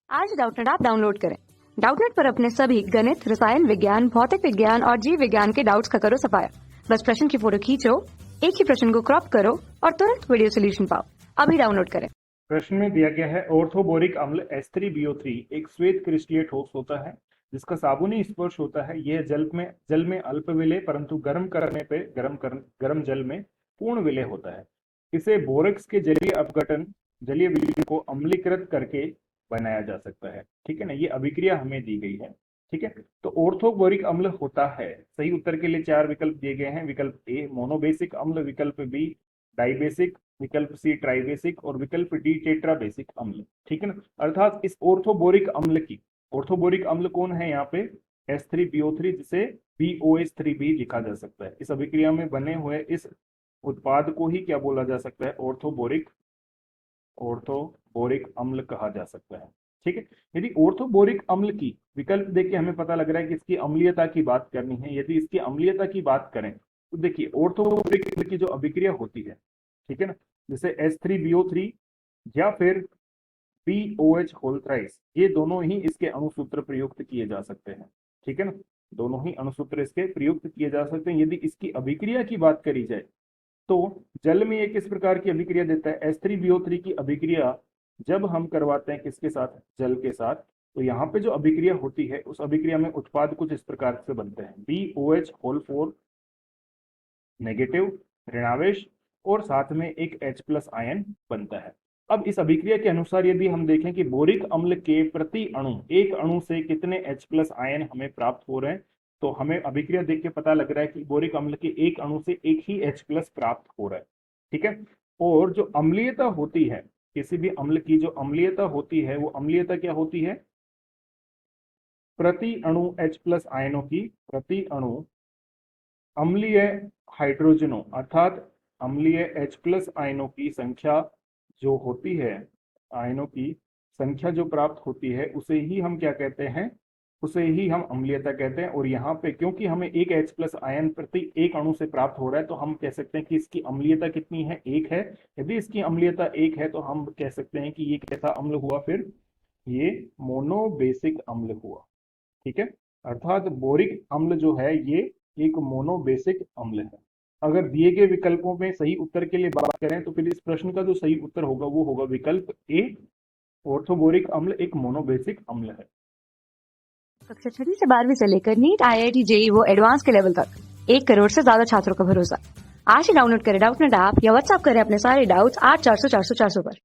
आज Doubtnut app download करें। Doubtnut पर अपने सभी गणित, रसायन विज्ञान, भौतिक विज्ञान और जीव विज्ञान के डाउट्स का करो सफाया। बस प्रश्न की फोटो खींचो, एक ही प्रश्न को क्रॉप करो और तुरंत वीडियो सोल्यूशन पाओ। अभी डाउनलोड करें। प्रश्न में दिया गया है ऑर्थोबोरिक अम्ल H3BO3 एक श्वेत क्रिस्टलीय ठोस होता है जिसका साबुनी स्पर्श होता है। यह जल में अल्प विलेय परंतु गर्म करने पे गर्म जल में पूर्ण विलेय होता है। इसे बोरेक्स के जलीय विलयन को अम्लीकृत करके बनाया जा सकता है। ठीक है ना, ये अभिक्रिया हमें दी गई है। ठीक है, तो ऑर्थोबोरिक अम्ल होता है, सही उत्तर के लिए 4 विकल्प दिए गए हैं। विकल्प ए मोनोबेसिक अम्ल, विकल्प बी डाइबेसिक, विकल्प सी ट्राइबेसिक और विकल्प डी टेट्राबेसिक अम्ल। ठीक है ना, अर्थात इस ऑर्थोबोरिक अम्ल कौन है यहाँ पे H3BO3 जिसे BOH3 लिखा जा सकता है। इस अभिक्रिया में बने हुए इस उत्पाद को ही क्या बोला जा सकता है, ऑर्थोबोरिक अम्ल कहा जा सकता है। ठीक है, यदि ऑर्थोबोरिक अम्ल की विकल्प देखिए हमें पता लग रहा है कि इसकी अम्लीयता की बात करनी है। यदि इसकी अम्लीयता की बात करें तो देखिए ऑर्थोबोरिक अम्ल की जो अभिक्रिया होती है, ठीक है ना, जैसे H3BO3 या फिर BOH होल थ्राइस, ये दोनों ही इसके अणुसूत्र प्रयुक्त किए जा सकते हैं। ठीक है ना, दोनों ही अणुसूत्र इसके प्रयुक्त किए जा सकते हैं। यदि इसकी अभिक्रिया की बात करी जाए तो जल में ये किस प्रकार की अभिक्रिया देता है, H3BO3 की अभिक्रिया जब हम करवाते हैं किसके साथ, जल के साथ, तो यहाँ पे जो अभिक्रिया होती है उस अभिक्रिया में उत्पाद कुछ इस प्रकार से बनते हैं। BOH होल 4 नेगेटिव ऋणावेश और साथ में एक H+ आयन बनता है। अब इस अभिक्रिया के अनुसार यदि हम देखें कि बोरिक अम्ल के प्रति अणु, एक अणु से कितने H+ आयन हमें प्राप्त हो रहे हैं, तो हमें अभिक्रिया देख के पता लग रहा है कि बोरिक अम्ल के एक अणु से एक ही H+ प्राप्त हो रहा है। ठीक है, और जो अम्लीयता होती है किसी भी अम्ल की, जो अम्लीयता होती है वो अम्लीयता क्या होती है, प्रति अणु H+ आयनों की, प्रति अणु अम्लीय हाइड्रोजनों अर्थात अम्लीय H+ आयनों की संख्या जो होती है, आयनों की संख्या जो प्राप्त होती है उसे ही हम क्या कहते हैं, उसे ही हम अम्लीयता कहते हैं। और यहाँ पे क्योंकि हमें एक H+ आयन प्रति एक अणु से प्राप्त हो रहा है तो हम कह सकते हैं कि इसकी अम्लीयता कितनी है, 1 है। यदि इसकी अम्लीयता 1 है तो हम कह सकते हैं कि ये कैसा अम्ल हुआ, फिर ये मोनोबेसिक अम्ल हुआ। ठीक है, अर्थात बोरिक अम्ल जो है ये एक मोनोबेसिक अम्ल है। अगर दिए गए विकल्पों में सही उत्तर के लिए बात करें तो फिर इस प्रश्न का जो सही उत्तर होगा वो होगा विकल्प ए, ऑर्थोबोरिक अम्ल एक मोनोबेसिक अम्ल है। कक्षा 6 से 12वीं से लेकर नीट, IIT, JEE वो एडवांस के लेवल तक 1 करोड़ से ज्यादा छात्रों का भरोसा। आज ही डाउनलोड करें डाउटनेट ऐप या व्हाट्सएप करें अपने सारे डाउट्स 8400 400 400 पर।